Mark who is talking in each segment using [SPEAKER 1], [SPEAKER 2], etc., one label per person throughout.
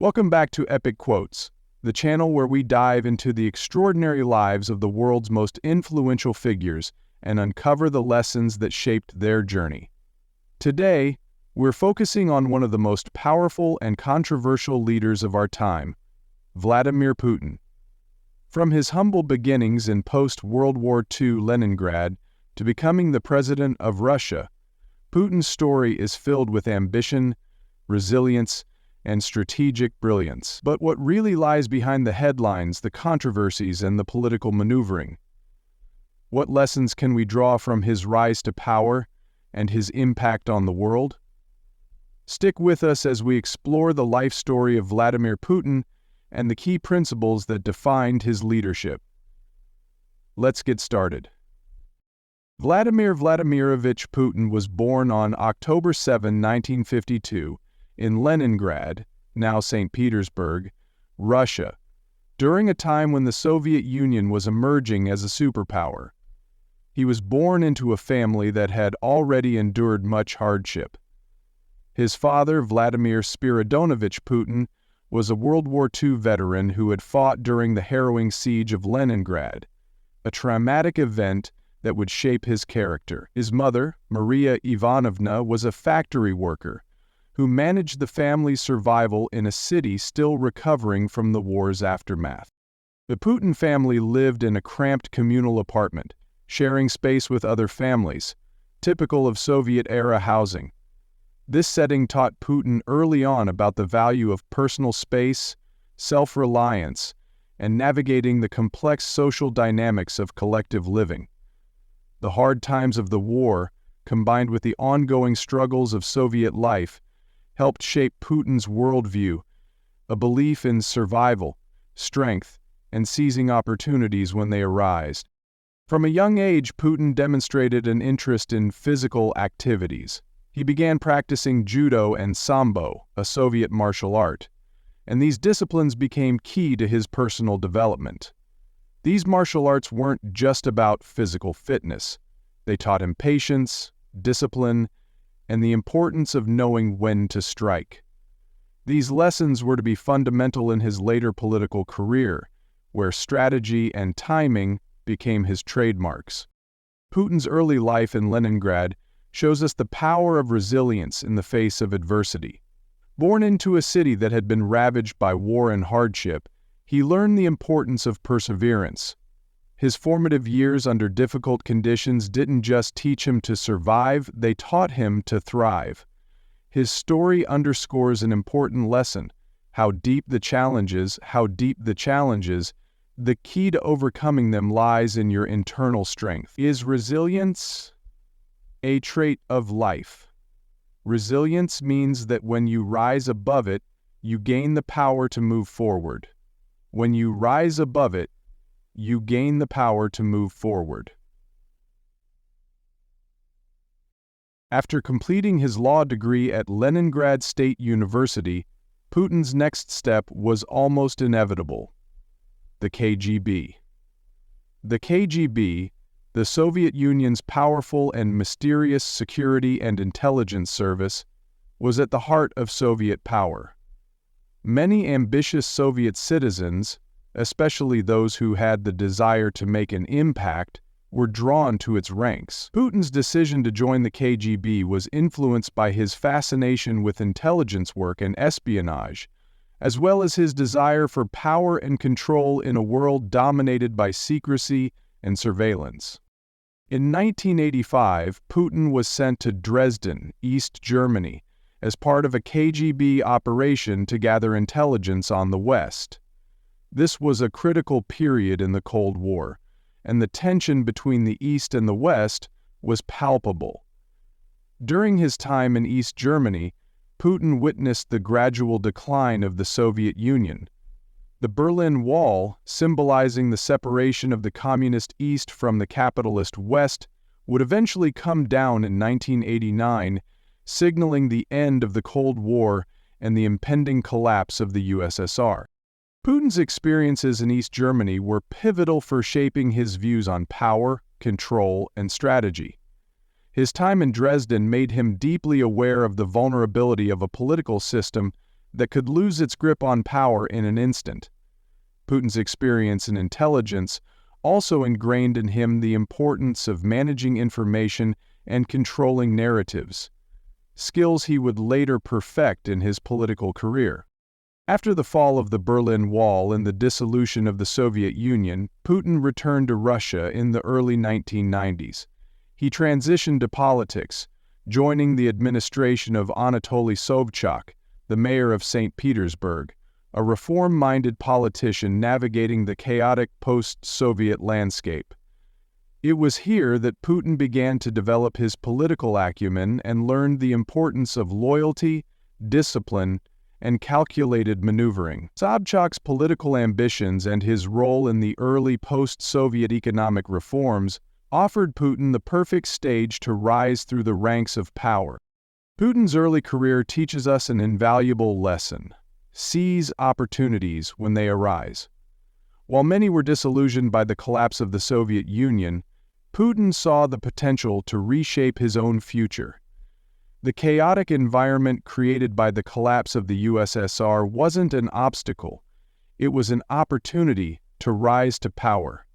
[SPEAKER 1] Welcome back to Epic Quotes, the channel where we dive into the extraordinary lives of the world's most influential figures and uncover the lessons that shaped their journey. Today, we're focusing on one of the most powerful and controversial leaders of our time, Vladimir Putin. From his humble beginnings in post-World War II Leningrad to becoming the president of Russia, Putin's story is filled with ambition, resilience, and strategic brilliance. But what really lies behind the headlines, the controversies, and the political maneuvering? What lessons can we draw from his rise to power and his impact on the world? Stick with us as we explore the life story of Vladimir Putin and the key principles that defined his leadership. Let's get started. Vladimir Vladimirovich Putin was born on October 7, 1952, in Leningrad, now St. Petersburg, Russia, during a time when the Soviet Union was emerging as a superpower. He was born into a family that had already endured much hardship. His father, Vladimir Spiridonovich Putin, was a World War II veteran who had fought during the harrowing siege of Leningrad, a traumatic event that would shape his character. His mother, Maria Ivanovna, was a factory worker who managed the family's survival in a city still recovering from the war's aftermath. The Putin family lived in a cramped communal apartment, sharing space with other families, typical of Soviet-era housing. This setting taught Putin early on about the value of personal space, self-reliance, and navigating the complex social dynamics of collective living. The hard times of the war, combined with the ongoing struggles of Soviet life, helped shape Putin's worldview, a belief in survival, strength, and seizing opportunities when they arise. From a young age, Putin demonstrated an interest in physical activities. He began practicing judo and sambo, a Soviet martial art, and these disciplines became key to his personal development. These martial arts weren't just about physical fitness. They taught him patience, discipline, and the importance of knowing when to strike. These lessons were to be fundamental in his later political career, where strategy and timing became his trademarks. Putin's early life in Leningrad shows us the power of resilience in the face of adversity. Born into a city that had been ravaged by war and hardship, he learned the importance of perseverance. His formative years under difficult conditions didn't just teach him to survive, they taught him to thrive. His story underscores an important lesson: how deep the challenges, the key to overcoming them lies in your internal strength. Is resilience a trait of life? Resilience means that when you rise above it, you gain the power to move forward. When you rise above it, you gain the power to move forward. After completing his law degree at Leningrad State University, Putin's next step was almost inevitable: the KGB. The KGB, the Soviet Union's powerful and mysterious security and intelligence service, was at the heart of Soviet power. Many ambitious Soviet citizens, especially those who had the desire to make an impact, were drawn to its ranks. Putin's decision to join the KGB was influenced by his fascination with intelligence work and espionage, as well as his desire for power and control in a world dominated by secrecy and surveillance. In 1985, Putin was sent to Dresden, East Germany, as part of a KGB operation to gather intelligence on the West. This was a critical period in the Cold War, and the tension between the East and the West was palpable. During his time in East Germany, Putin witnessed the gradual decline of the Soviet Union. The Berlin Wall, symbolizing the separation of the communist East from the capitalist West, would eventually come down in 1989, signaling the end of the Cold War and the impending collapse of the USSR. Putin's experiences in East Germany were pivotal for shaping his views on power, control, and strategy. His time in Dresden made him deeply aware of the vulnerability of a political system that could lose its grip on power in an instant. Putin's experience and intelligence also ingrained in him the importance of managing information and controlling narratives, skills he would later perfect in his political career. After the fall of the Berlin Wall and the dissolution of the Soviet Union, Putin returned to Russia in the early 1990s. He transitioned to politics, joining the administration of Anatoly Sobchak, the mayor of St. Petersburg, a reform-minded politician navigating the chaotic post-Soviet landscape. It was here that Putin began to develop his political acumen and learned the importance of loyalty, discipline, and calculated maneuvering. Sobchak's political ambitions and his role in the early post-Soviet economic reforms offered Putin the perfect stage to rise through the ranks of power. Putin's early career teaches us an invaluable lesson: seize opportunities when they arise. While many were disillusioned by the collapse of the Soviet Union, Putin saw the potential to reshape his own future. The chaotic environment created by the collapse of the USSR wasn't an obstacle, it was an opportunity to rise to power.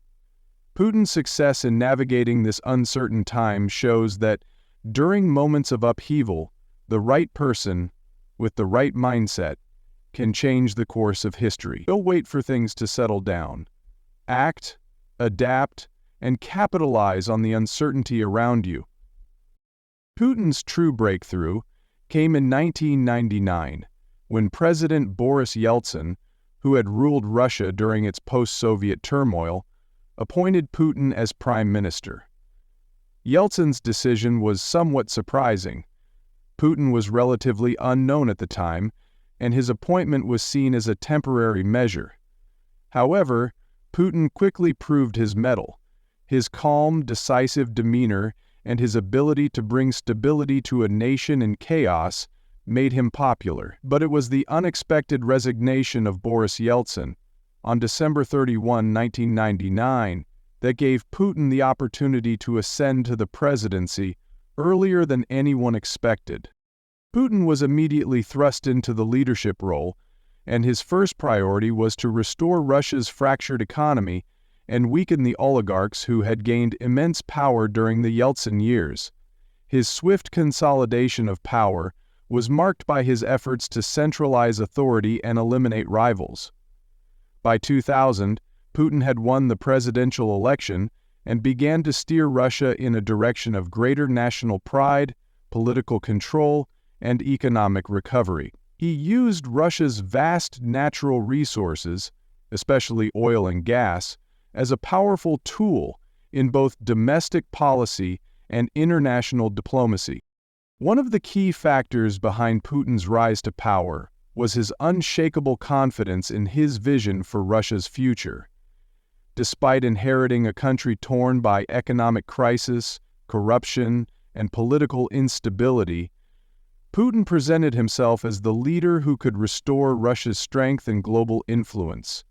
[SPEAKER 1] Putin's success in navigating this uncertain time shows that, during moments of upheaval, the right person, with the right mindset, can change the course of history. Don't wait for things to settle down. Act, adapt, and capitalize on the uncertainty around you. Putin's true breakthrough came in 1999, when President Boris Yeltsin, who had ruled Russia during its post-Soviet turmoil, appointed Putin as prime minister. Yeltsin's decision was somewhat surprising. Putin was relatively unknown at the time, and his appointment was seen as a temporary measure. However, Putin quickly proved his mettle. His calm, decisive demeanor and his ability to bring stability to a nation in chaos made him popular. But it was the unexpected resignation of Boris Yeltsin on December 31, 1999, that gave Putin the opportunity to ascend to the presidency earlier than anyone expected. Putin was immediately thrust into the leadership role, and his first priority was to restore Russia's fractured economy and weaken the oligarchs who had gained immense power during the Yeltsin years. His swift consolidation of power was marked by his efforts to centralize authority and eliminate rivals. By 2000, Putin had won the presidential election and began to steer Russia in a direction of greater national pride, political control, and economic recovery. He used Russia's vast natural resources, especially oil and gas, as a powerful tool in both domestic policy and international diplomacy. One of the key factors behind Putin's rise to power was his unshakable confidence in his vision for Russia's future. Despite inheriting a country torn by economic crisis, corruption, and political instability, Putin presented himself as the leader who could restore Russia's strength and global influence.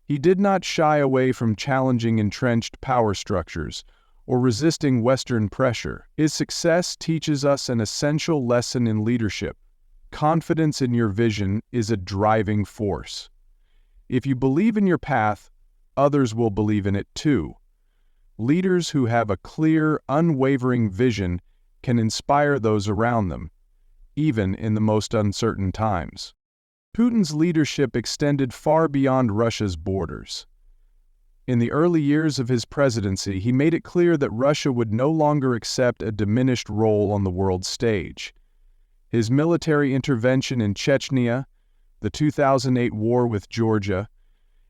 [SPEAKER 1] He did not shy away from challenging entrenched power structures or resisting Western pressure. His success teaches us an essential lesson in leadership. Confidence in your vision is a driving force. If you believe in your path, others will believe in it too. Leaders who have a clear, unwavering vision can inspire those around them, even in the most uncertain times. Putin's leadership extended far beyond Russia's borders. In the early years of his presidency, he made it clear that Russia would no longer accept a diminished role on the world stage. His military intervention in Chechnya, the 2008 war with Georgia,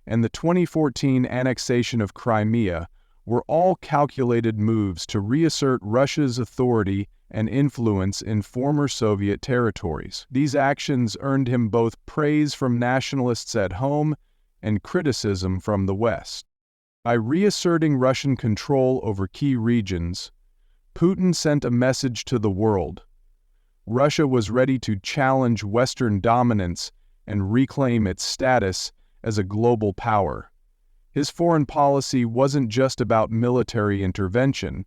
[SPEAKER 1] and the 2014 annexation of Crimea were all calculated moves to reassert Russia's authority and influence in former Soviet territories. These actions earned him both praise from nationalists at home and criticism from the West. By reasserting Russian control over key regions, Putin sent a message to the world. Russia was ready to challenge Western dominance and reclaim its status as a global power. His foreign policy wasn't just about military intervention.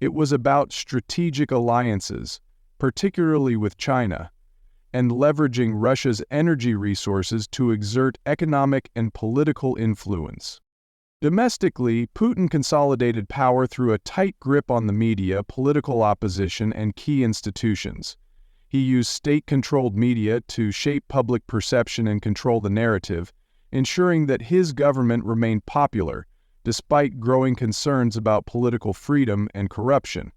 [SPEAKER 1] It was about strategic alliances, particularly with China. and leveraging Russia's energy resources to exert economic and political influence. Domestically, Putin consolidated power through a tight grip on the media, political opposition, and key institutions. He used state-controlled media to shape public perception and control the narrative, ensuring that his government remained popular, despite growing concerns about political freedom and corruption.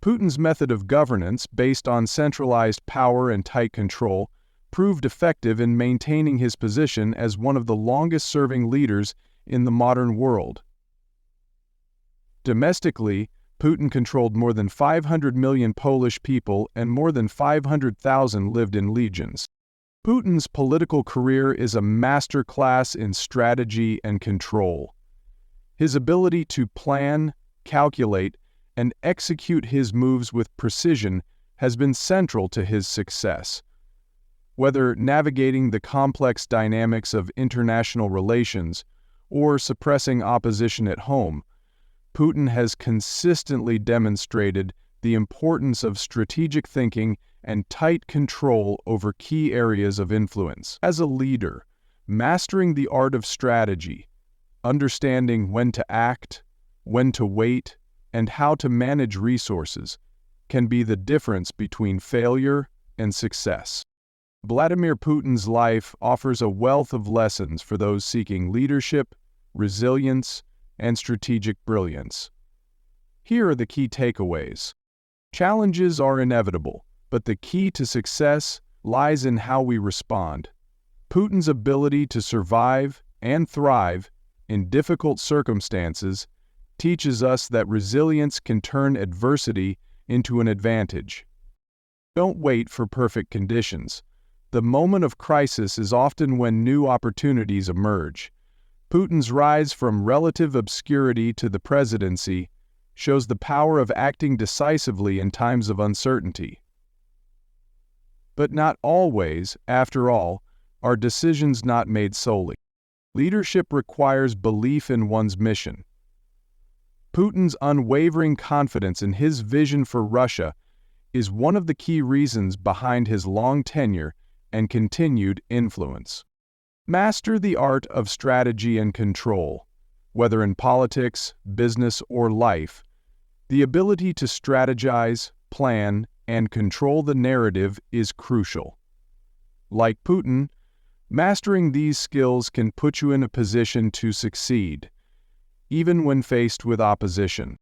[SPEAKER 1] Putin's method of governance, based on centralized power and tight control, proved effective in maintaining his position as one of the longest-serving leaders in the modern world. Domestically, Putin controlled more than 500 million Polish people and more than 500,000 lived in legions. Putin's political career is a masterclass in strategy and control. His ability to plan, calculate, and execute his moves with precision has been central to his success. Whether navigating the complex dynamics of international relations or suppressing opposition at home, Putin has consistently demonstrated the importance of strategic thinking and tight control over key areas of influence. As a leader, mastering the art of strategy, understanding when to act, when to wait, and how to manage resources can be the difference between failure and success. Vladimir Putin's life offers a wealth of lessons for those seeking leadership, resilience, and strategic brilliance. Here are the key takeaways. Challenges are inevitable, but the key to success lies in how we respond. Putin's ability to survive and thrive in difficult circumstances teaches us that resilience can turn adversity into an advantage. Don't wait for perfect conditions. The moment of crisis is often when new opportunities emerge. Putin's rise from relative obscurity to the presidency shows the power of acting decisively in times of uncertainty. But not always, after all, are decisions not made solely. Leadership requires belief in one's mission. Putin's unwavering confidence in his vision for Russia is one of the key reasons behind his long tenure and continued influence. Master the art of strategy and control. Whether in politics, business, or life, the ability to strategize, plan, and control the narrative is crucial. Like Putin, mastering these skills can put you in a position to succeed, even when faced with opposition.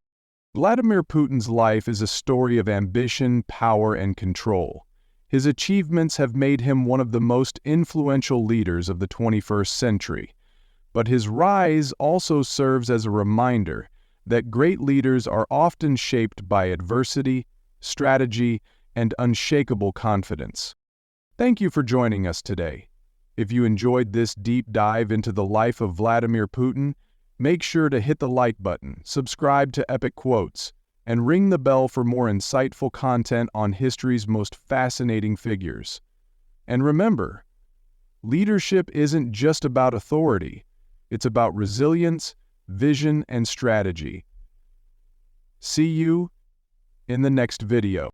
[SPEAKER 1] Vladimir Putin's life is a story of ambition, power, and control. His achievements have made him one of the most influential leaders of the 21st century. But his rise also serves as a reminder that great leaders are often shaped by adversity, strategy, and unshakable confidence. Thank you for joining us today. If you enjoyed this deep dive into the life of Vladimir Putin, make sure to hit the like button, subscribe to Epic Quotes, and ring the bell for more insightful content on history's most fascinating figures. And remember, leadership isn't just about authority, it's about resilience, vision, and strategy. See you in the next video.